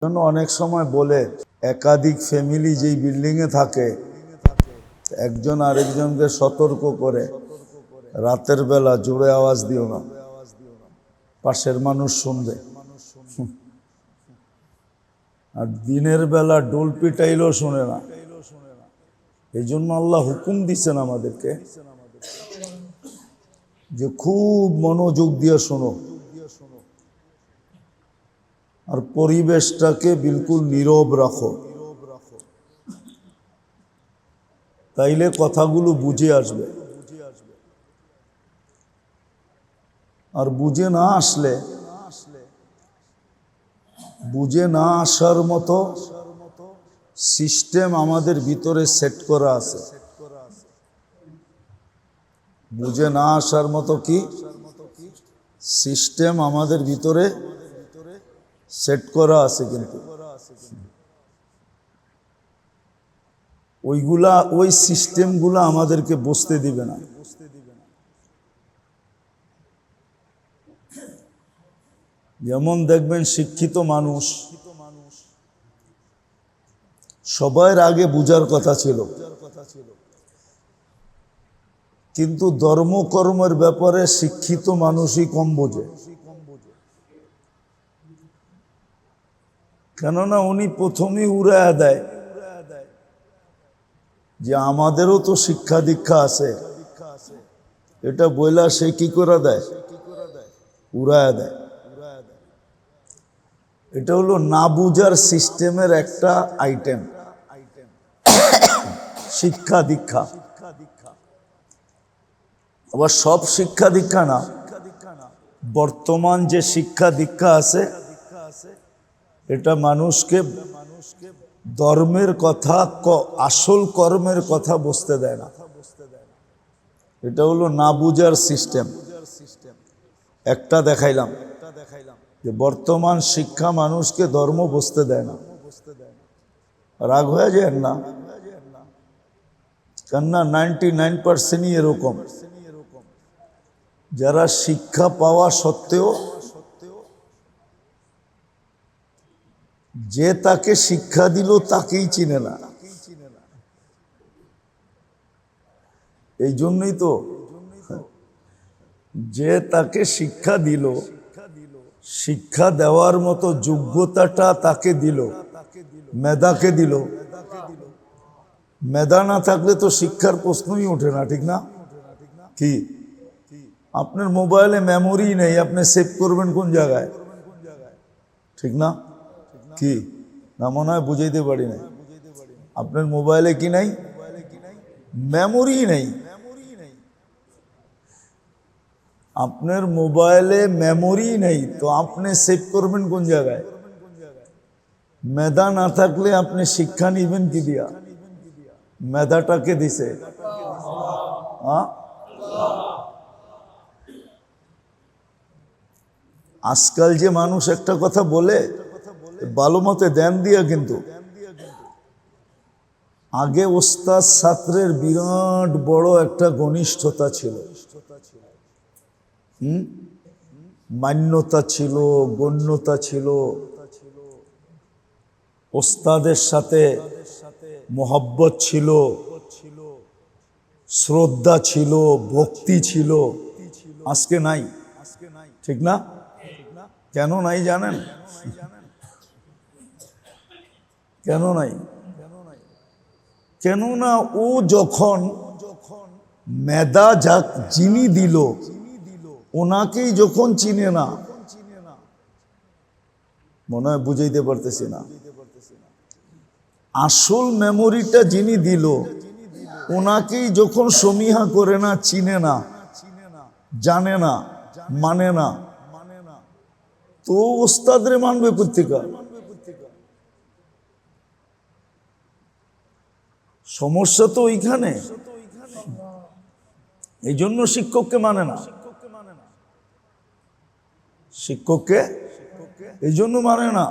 জন্য অনেক সময় বলে একাধিক ফ্যামিলি যেই বিল্ডিংয়ে থাকে একজন আরেকজনকে সতর্ক করে রাতের বেলা জোরে আওয়াজ দিও না, পাশের মানুষ শুনবে। আর দিনের বেলা ডোল পিটাইলেও শুনে না। এই জন্য আল্লাহ হুকুম দিচ্ছেন আমাদেরকে যে খুব মনোযোগ দিয়ে শোনো আর পরিবেশটাকে বিলকুল নীরব রাখো, তাইলে কথাগুলো বুঝে আসবে। আর বুঝে না আসলে, বুঝে না আসার মতো সিস্টেম আমাদের ভিতরে সেট করা আছে। বুঝে না আসার মতো কি সিস্টেম আমাদের ভিতরে সেট করা আছে, কিন্তু ওই সিস্টেমগুলা আমাদেরকে বুঝতে দিবে না। যেমন দেখবেন শিক্ষিত মানুষ সবার আগে বুঝার কথা ছিল, কিন্তু ধর্মকর্মের ব্যাপারে শিক্ষিত মানুষই কম বোঝে। কেননা উনি প্রথমেই উড়াইয়া দেয় যে আমাদেরও তো শিক্ষা দীক্ষা আছে, এটা বইলা সে কি করে দেয়, উড়াইয়া দেয়। এটা হলো না বুঝার সিস্টেমের একটা আইটেম, শিক্ষা দীক্ষা। আবার সব শিক্ষা দীক্ষা না, বর্তমান যে শিক্ষা দীক্ষা আছে এটা মানুষকে ধর্মের কথা, আসল কর্মের কথা বুঝতে দেয় না। এটা হলো না বুঝার সিস্টেম। একটা দেখাইলাম যে বর্তমান শিক্ষা মানুষকে ধর্ম বুঝতে দেয় না। রাগ হয়ে যায় না, কেননা 99% এরকম যারা শিক্ষা পাওয়া সত্ত্বেও যে তাকে শিক্ষা দিল তাকেই চিনে না। এই জন্যই তো যে তাকে শিক্ষা দিল, শিক্ষা দেওয়ার মতো যোগ্যতাটা তাকে দিল, মেধাকে দিল। মেধা না থাকলে তো শিক্ষার প্রশ্নই ওঠে না, ঠিক না? কি আপনার মোবাইলে মেমোরি নেই, আপনি সেভ করবেন কোন জায়গায়? ঠিক না? কি না মনে হয় বুঝাইতে পারি না। আপনার মোবাইলে কি নাই? মেমোরি নেই। আপনার মোবাইলে মেমোরি নেই তো আপনি সেভ করবেন কোন জায়গায়? মেধা না থাকলে আপনি শিক্ষা নিবেন কি দিয়া? মেধাটাকে দিছে আজকাল যে মানুষ একটা কথা বলে ভালো মতে ধ্যান দিয়া, কিন্তু আগে ওস্তাদ ছাত্রের বিরাট বড় একটা ঘনিষ্ঠতা ছিল, মান্যতা ছিল, গণ্যতা ছিল, ওস্তাদের সাথে মোহব্বত ছিল, শ্রদ্ধা ছিল, ভক্তি ছিল। আজকে নাই, ঠিক না? কেন নাই জানেন? কেন নাই? কেননা ও যখন মেধা যিনি দিল ওনাকেই যখন চিনে না, মনে হয় বুঝাইতে পারতেছি না। আসল মেমোরিটা যিনি দিল ওনাকেই যখন সমীহা করে না, চিনে না, জানে না, মানে না, তো ওস্তাদরে মানবে পত্রিকা। সমস্যা তো ওইখানে। এই জন্য শিক্ষককে মানে না, শিক্ষককে এই জন্য মানে না,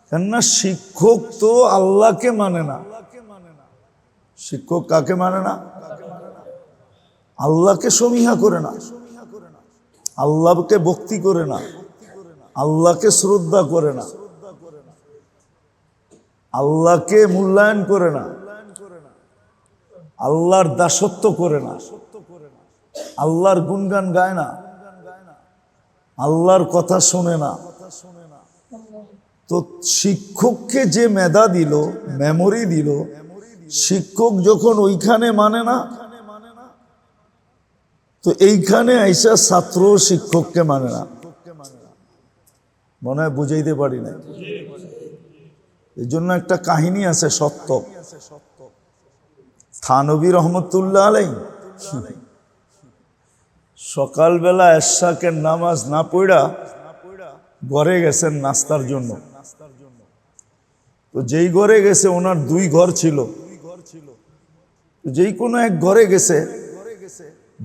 কেননা শিক্ষক তো আল্লাহকে মানে না। শিক্ষক কাকে মানে না? আল্লাহকে সমীহা করে না, আল্লাহকে ভক্তি করে না, আল্লাহকে শ্রদ্ধা করে না। আল্লাহকে মূল্যায়ন করে না, আল্লাহর দাসত্ব করে না, আল্লাহর গুণগান গায় না, আল্লাহর কথা শোনে না। তো শিক্ষককে যে মেধা দিল, মেমোরি দিল, শিক্ষক যখন ওইখানে মানে না, তো এইখানে আইসা ছাত্র শিক্ষককে মানে না। মনে হয় বুঝাইতে পারি না। এই জন্য একটা কাহিনী আছে সত্য। থানবী রহমতুল্লাহ আলাইহি সকালবেলা এশাকের নামাজ না পড়া ঘরে গেছেন নাস্তার জন্য। তো যেই ঘরে গেছে ওনার দুই ঘর ছিল, যেই কোনো এক ঘরে গেছে,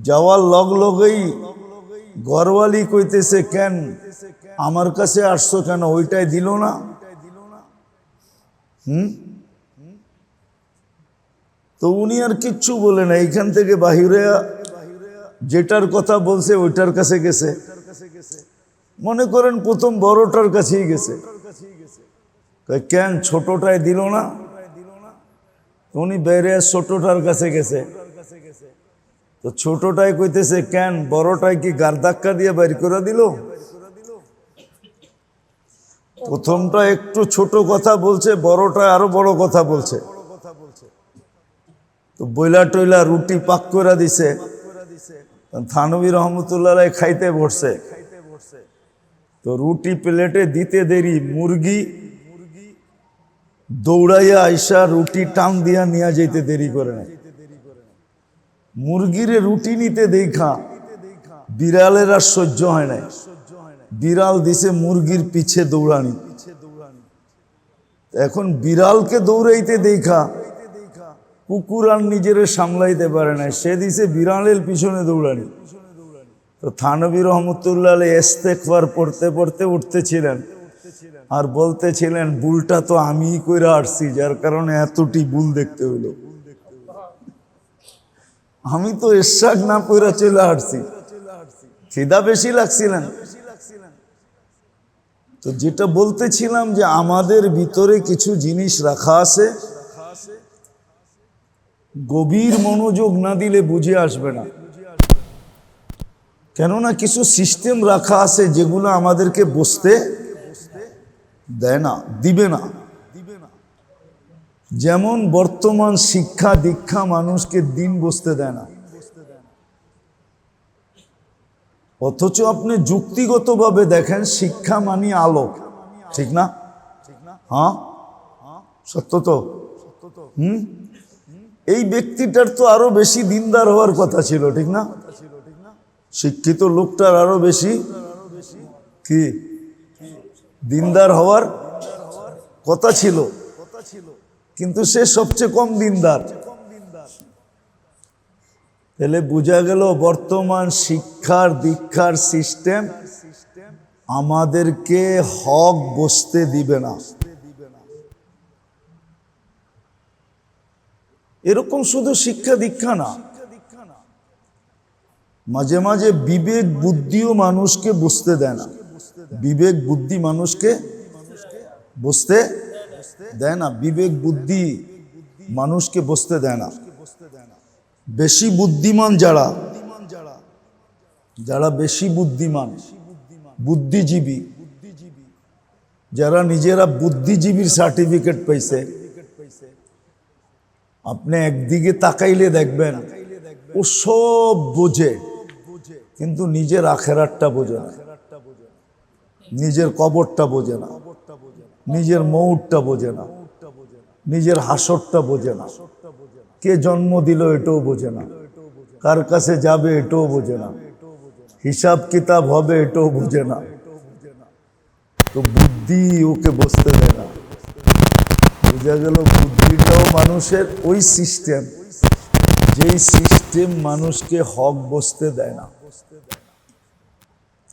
যাওয়ার লগেই ঘরওয়ালি কইতেছে, কেন আমার কাছে আসছো কেন, ওইটাই দিল না? তো উনি আর কিচ্ছু বলে না, এইখান থেকে বাহিরে যেটার কথা বলছে ওইটার কাছে গেছে। মনে করেন প্রথম বড়টার কাছেই গেছে, কেন ছোটটাই দিল না? উনি বেড়ে ছোটটার কাছে গেছে। তো ছোটটাই কইতেছে, কেন বড়টাই কি গার ধাক্কা দিয়ে বের করে দিল? প্রথমটা একটু ছোট কথা বলছে, বড়টা আরো বড় কথা বলছে। তো বইলা টইলা রুটি পাক করে দিছে। থানবী রহমতুল্লাহ খাইতে বসছে। তো রুটি প্লেটে দিতে দেরি মুরগি দৌড়াইয়া আইসা রুটি টান দিয়া নিয়ে যেতে দেরি করে না। মুরগিরে রুটি নিতে দেখা বিড়ালের আর সহ্য হয় নাই। বিড়াল দিছে মুরগির পিছে দৌড়ানি। এখন বিড়ালকে দৌড়াইতে দেখা কুকুর আর নিজের সামলাইতে পারে না, সে দিছে বিড়ালের পিছনে দৌড়ানি। তো থানবী রহমতুল্লাহ ইস্তেগফার পড়তে পড়তে উঠতেছিলেন আর বলতেছিলেন, ভুলটা তো আমিই কইরা আসছি, যার কারণে এতটি ভুল দেখতে হইল। আমি তো ইশাক না পড়া চলে আসছি, খিদা বেশি লাগছিলেন। তো যেটা বলতেছিলাম যে আমাদের ভিতরে কিছু জিনিস রাখা আছে, গভীর মনোযোগ না দিলে বুঝে আসবে না। কেননা কিছু সিস্টেম রাখা আছে যেগুলো আমাদেরকে বসতে দেয় না, দিবে না। যেমন বর্তমান শিক্ষা দীক্ষা মানুষকে দিন বসতে দেয় না, অথচ আপনি যুক্তিগতভাবে দেখেন শিক্ষা মানি আলো, ঠিক না? হ্যাঁ, সত্য তো। এই ব্যক্তিটার তো আরো বেশি দিনদার হওয়ার কথা ছিল, ঠিক না? শিক্ষিত লোকটার আরো বেশি কি দিনদার হওয়ার কথা ছিল, কিন্তু সে সবচেয়ে কম দিনদার। তাহলে বোঝা গেল বর্তমান শিক্ষার দীক্ষার সিস্টেম আমাদেরকে হক বসতে দিবে না। এরকম শুধু শিক্ষা দীক্ষা না, মাঝে মাঝে বিবেক বুদ্ধিও মানুষকে বুঝতে দেয় না। বিবেক বুদ্ধি মানুষকে বুঝতে দেয় না, বিবেক বুদ্ধি মানুষকে বুঝতে দেয় না। বেশি বুদ্ধিমান যারা, যারা বেশি বুদ্ধিমান, বুদ্ধিজীবী, যারা নিজেরা বুদ্ধিজীবীর সার্টিফিকেট পাইছে, আপনি একদিকে তাকাইলে দেখবেন ও সব বোঝে, কিন্তু নিজের আখেরাতটা বোঝে না, নিজের কবরটা বোঝে না, নিজের মৌতটা বোঝে না, নিজের হাসরটা বোঝে না, কে জন্ম দিল এটাও বোঝে না, কার কাছে যাবে এটাও বোঝে না, হিসাব কিতাব হবে এটাও বোঝে না। তো বুদ্ধি ওকে বসতে দেয় না। বোঝা গেল বুদ্ধিটাও মানুষের ওই সিস্টেম, যেই সিস্টেম মানুষকে হক বসতে দেয় না।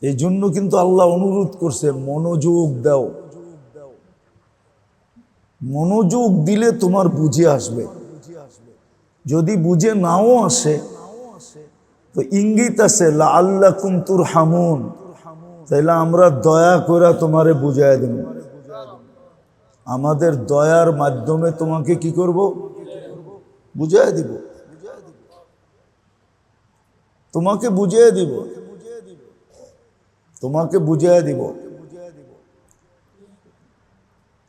এই জন্য কিন্তু আল্লাহ অনুরোধ করছে, মনোযোগ দাও। মনোযোগ দিলে তোমার বুঝে আসবে। যদি বুঝে নাও আসে তো ইঙ্গিত আছে লাআল্লাকুম তুরহামুন, তাইলে আমরা দয়া করে তোমারে বুঝায় দেব। আমাদের দয়ার মাধ্যমে তোমাকে কি করব? বুঝিয়ে দিব, তোমাকে বুঝিয়ে দিব, তোমাকে বুঝিয়ে দিব।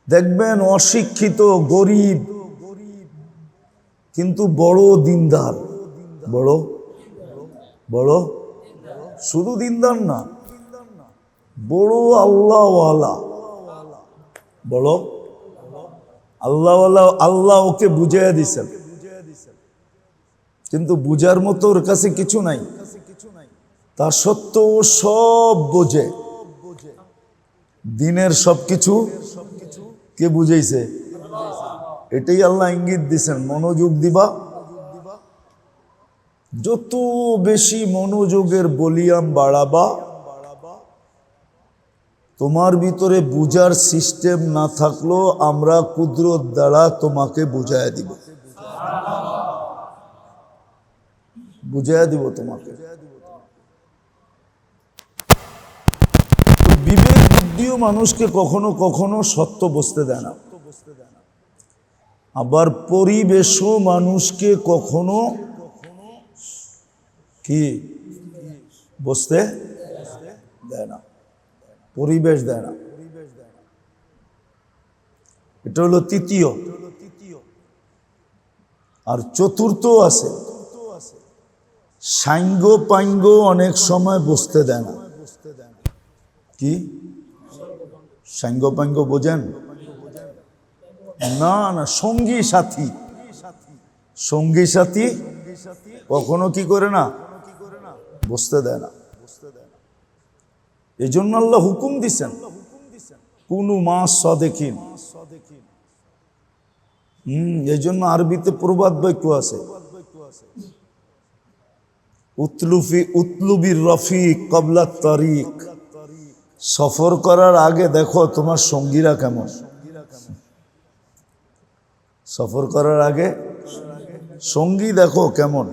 দেখবেন অশিক্ষিত গরিব কিন্তু বড় দিনদার, বড় বড়, শুধু দিনদার না, বড় আল্লাহওয়ালা, বড় আল্লাহওয়ালা। আল্লাহ ওকে বুঝিয়ে দিছেন, কিন্তু বুঝার মতো ওর কাছে কিছু নাই। তা সত্ত্বেও সব বোঝে, দিনের সবকিছু কে বুঝাইছে? এটাই আল্লাহ ইঙ্গিত দিছেন, মনোযোগ দিবা। যত বেশি মনোযোগের ভলিউম বাড়াবা, তোমার ভিতরে বুঝার সিস্টেম না থাকলেও আমরা কুদরত দ্বারা তোমাকে বুঝাইয়া দিব, বুঝাইয়া দিব তোমাকে। বিবেক বুদ্ধিও মানুষকে কখনো কখনো সত্য বুঝতে দেয় না, আবার পরিবেশও মানুষকে কখনো কি বুঝতে দেয় না, পরিবেশ দেয় না। এটা হলো তৃতীয়। আর চতুর্থ আছে, সাঙ্গ পাঙ্গ অনেক সময় বুঝতে দেয় না। কি সাঙ্গ পাঙ্গ বোঝেন? না না, সঙ্গী সাথী, সঙ্গী সাথী কখনো কি করে না, বুঝতে দেয় না। এই জন্য আল্লাহ হুকুম দিছেন, কুনু মা সাদিকিন। এই জন্য আরবিতে প্রবাদ বাক্য আছে, উতলুবির রফিক কবলা তারিক। সফর করার আগে দেখো তোমার সঙ্গীরা কেমন, সফর করার আগে সঙ্গী দেখো কেমন।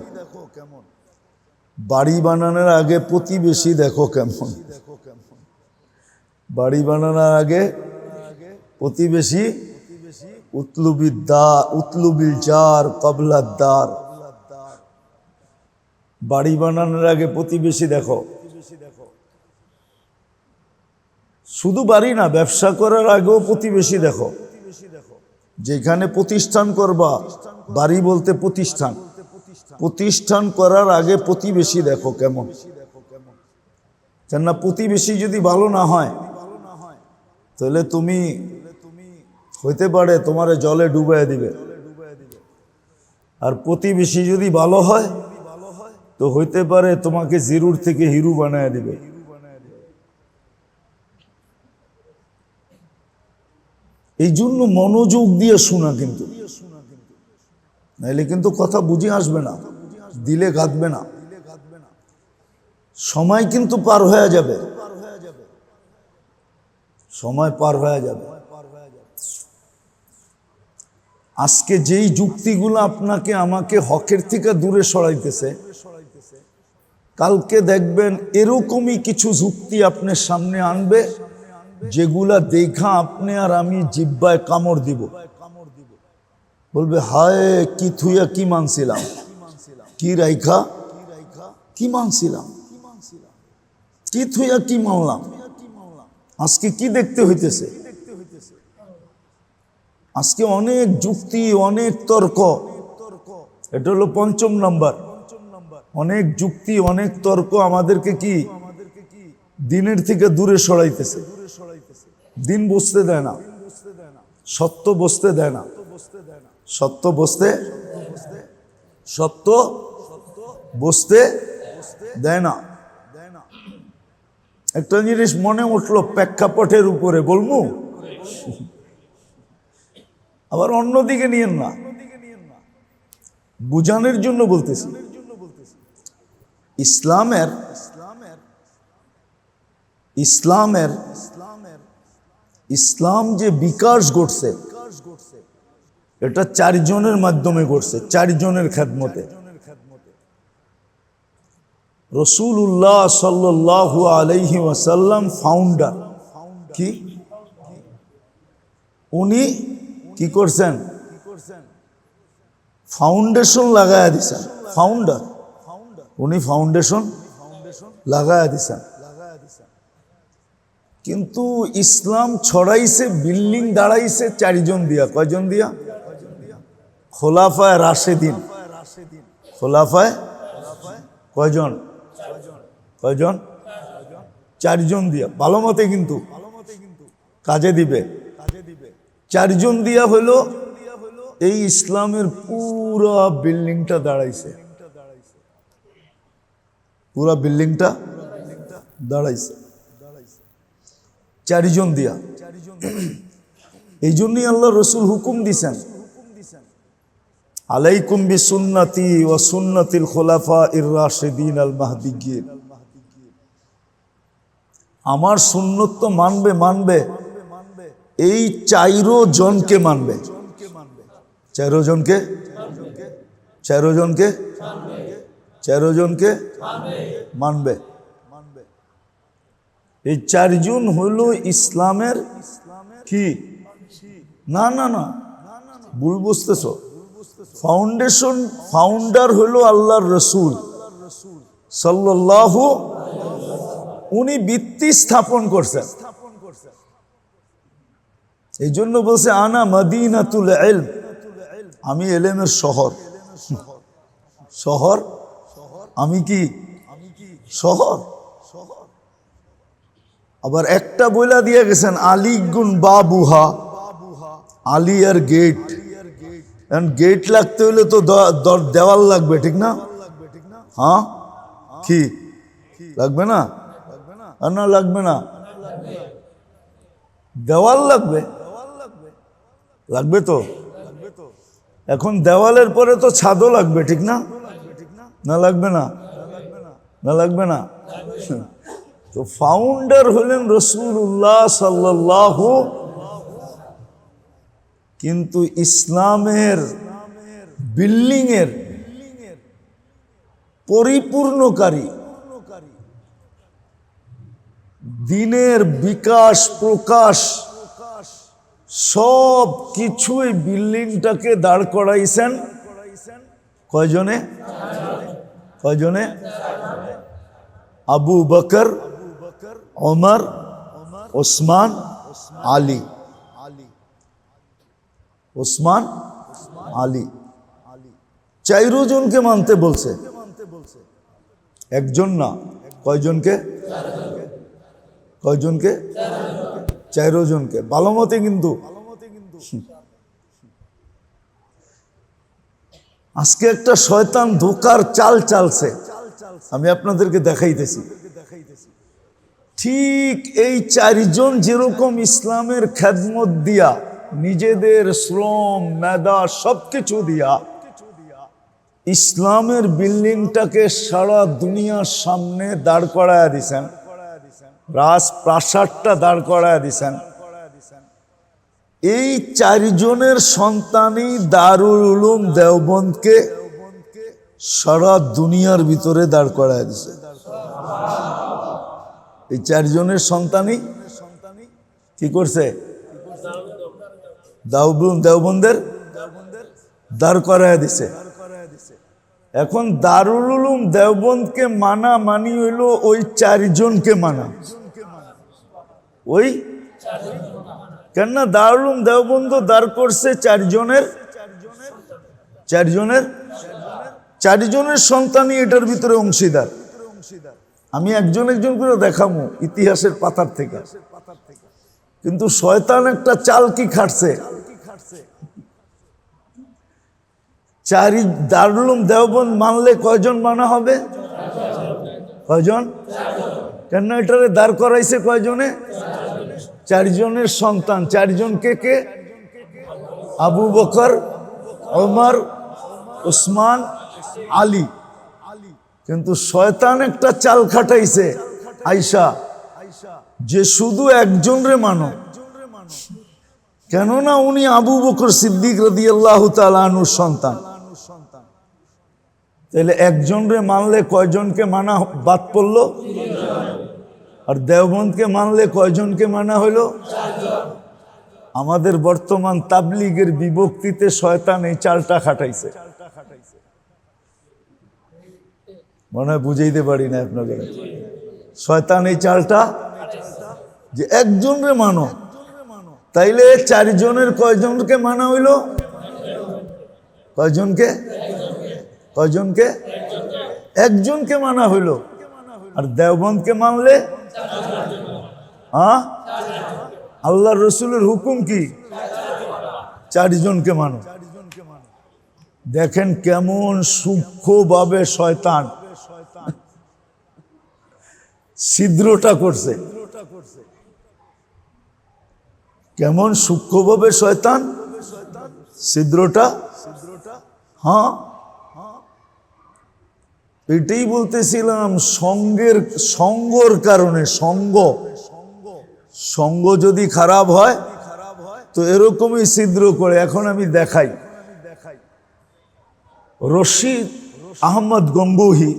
বাড়ি বানানোর আগে প্রতিবেশী দেখো কেমন, বাড়ি বানানোর আগে প্রতিবেশী। উতলুবিল জার কবলার দার। বাড়ি বানানোর আগে প্রতিবেশী দেখো। শুধু বাড়ি না, ব্যবসা করার আগেও প্রতিবেশী দেখো। যেখানে প্রতিষ্ঠান করবা, বাড়ি বলতে প্রতিষ্ঠান, প্রতিষ্ঠান করার আগে প্রতিবেশী দেখো কেমন। কেননা প্রতিবেশী যদি ভালো না হয় তাহলে তুমি হইতে পারে তোমারে জলে ডুবাই দিবে। আর প্রতিবেশী যদি ভালো হয় তো হইতে পারে তোমাকে জিরুর থেকে হিরু বানায় দিবে। এই জন্য মনোযোগ দিয়ে শোনা, কিন্তু নাইলে কিন্তু কথা বুঝে আসবে না, দিলে গাঁথবে না। সময় কিন্তু পার হয়ে যাবে, সময় পার হয়ে যাবে। আজকে যেই যুক্তিগুলো আপনাকে আমাকে হকের থেকে দূরে সরাইতেছে, কালকে দেখবেন এরকমই কিছু যুক্তি আপনার সামনে আনবে যেগুলা দেখা আপনি আর আমি জিব্বায় কামড় দিব। বলবে হায় কি থুইয়া কি মানছিলাম, কি রাইখা কি মানছিলাম, কি থুইয়া কি মানলাম, আজকে কি দেখতে হইতেছে। আজকে অনেক যুক্তি, অনেক তর্ক, এটা হলো পঞ্চম নাম্বার। অনেক যুক্তি, অনেক তর্ক আমাদেরকে কি দিনের থেকে দূরে সরাইতেছে, দিন বুঝতে দেয় না, সত্য বুঝতে দেয় না, সত্য বুঝতে দেয় না। একটা জিনিস মনে উঠলো প্রেক্ষাপটের উপরে বলবো, আবার অন্যদিকে নিয়েন না, বুঝানোর জন্য বলতেছি। ইসলাম যে বিকাশ ঘটছে এটা চারজনের মাধ্যমে ঘটছে, চারজনের খেদমতে। রাসূলুল্লাহ সাল্লাল্লাহু আলাইহি ওয়াসাল্লাম ফাউন্ডার। কি উনি কি করছেন, ফাউন্ডেশন লাগায়া দিছেন। ফাউন্ডার উনি ফাউন্ডেশন লাগায়া দিছেন। কিন্তু ইসলাম ছড়াইছে, বিল্ডিং দাঁড়াইছে চারজন দিয়া। কয়জন দিয়া? খোলাফায়ে রাশেদিন। খোলাফায়ে কয়জন? কয়জন? চারজন দিয়া। ভালো মতে কিন্তু কাজে দিবে। চারজন দিয়া হলো এই ইসলামের পুরা বিল্ডিংটা দাঁড়াইছে। পুরা বিল্ডিংটা দাঁড়াইছে চারজন দিয়া। এই জন্যই আল্লাহ রসুল হুকুম দিছেন, আলাইকুম বিসুন্নতি ওয়া সুন্নাতিল খুলাফাইর রাশিদিন আল মাহদিয়্যিন। আমার সুন্নত তো মানবে, মানবে এই চাইরো জনকে মানবে। চাইরো জনকে, চাইরো জনকে, চাইরো জনকে মানবে। এই চারজন হলো ইসলামের কি? না না না, ভুল বুঝতেছ। ফাউন্ডেশন, ফাউন্ডার হলো আল্লাহর রসুল সাল্লাল্লাহু, উনি ভিত্তি স্থাপন করছেন। এই জন্য বলছে আনা মদিনাতুল ইলম, আমি এলেমের শহর। শহর আমি কি? শহর। আবার একটা বইলা দিয়ে গেছেন আলী গুন বাবুহা, আলী আর গেট। গেট লাগতে হলে তো দেওয়াল লাগবে, ঠিক না? হ্যাঁ, কি লাগবে না? আর না লাগবে না, দেওয়াল লাগবে। লাগবে তো। এখন দেওয়ালের পরে তো ছাদও লাগবে, ঠিক না? না লাগবে না? না লাগবে না? তো ফাউন্ডার হলেন রাসূলুল্লাহ সাল্লাল্লাহু। কিন্তু ইসলামের বিল্ডিং এর পরিপূর্ণকারী, দিনের বিকাশ প্রকাশ সব কিছুই বিল্ডিংটাকে দাঁড় করাইছেন কয়জনে? কয়জনে? আবু বকর, ওমর, ওসমান, আলী। ওসমান, আলী, চাইরো জনকে মানতে বলছে, একজন না। কয়জনকে? কয়জনকে? চাইরো জনকে। ভালো মতে কিন্তু আজকে একটা শয়তান ধোকার চাল চালছে, আমি আপনাদেরকে দেখাইতেছি। ঠিক এই চারজন যেরকম ইসলামের খেদমত দিয়া, নিজেদের শ্রম মেধা সবকিছু দিয়া ইসলামের বিল্ডিংটাকে সারা দুনিয়ার সামনে দাঁড় করায়া দিছেন, রাজপ্রাসাদটা দাঁড় করায়া দিছেন। এই চারজনের সন্তানই দারুল উলুম দেওবন্দকে সারা দুনিয়ার ভিতরে দাঁড় করায় দিছে। এই চারজনের সন্তানই কি করছে? দারুল উলুম দেওবন্দের দাঁড় করায় দিছে। এখন দারুল উলুম দেওবন্দকে মানা মানি হইল ওই চারজনকে মানা। ওই কেননা দারুল উলুম দেওবন্দ দাঁড় করছে চারজনের, চারজনের, চারজনের সন্তানই এটার ভিতরে অংশীদার। আমি একজন একজন করে দেখাবো ইতিহাসের পাতার থেকে। কিন্তু শয়তান একটা চাল কি খাটছে, দারুল উলুম দেওবন্দ মানলে কয়জন মানা হবে? কয়জন? কেন এটারে দাঁড় করাইছে কয়জনে? চারজনের সন্তান। চারজনকে কে? আবু বকর, ওমর, ওসমান, আলী। কিন্তু শয়তান একটা চাল খাটাইছে আয়েশা, যে শুধু একজনরে মানো। কেননা উনি আবু বকর সিদ্দিক রাদিয়াল্লাহু তাআলা আনহুর সন্তান। তাহলে একজনরে মানলে কয়জনকে মানা বাদ পড়লো? আর দেওবন্দকে মানলে কয়জনকে মানা হইল? আমাদের বর্তমান তাবলীগের বিভক্তিতে শয়তান এই চালটা খাটাইছে। মনে হয় বুঝাইতে পারি না আপনাদের। শয়তান এই চালটা যে একজনরে মানো, তাইলে 4 জনের কয়জনকে মানা হইল? কয়জনকে? কয়জনকে? একজনকে মানা হইল। আর দেওবন্দকে মানলে আল্লাহ রসুলের হুকুম কি? 4 জনকে মানো। দেখেন কেমন সূক্ষ্মভাবে শয়তান ছিদ্রটা করছে, কেমন সূক্ষ্মভাবে শয়তান ছিদ্রটা। হ্যাঁ, এটাই বলতেছিলাম, সঙ্গর কারণে। সঙ্গ যদি খারাপ হয় তো এরকমই ছিদ্র করে। এখন আমি দেখাই, রশিদ আহমদ গঙ্গুহি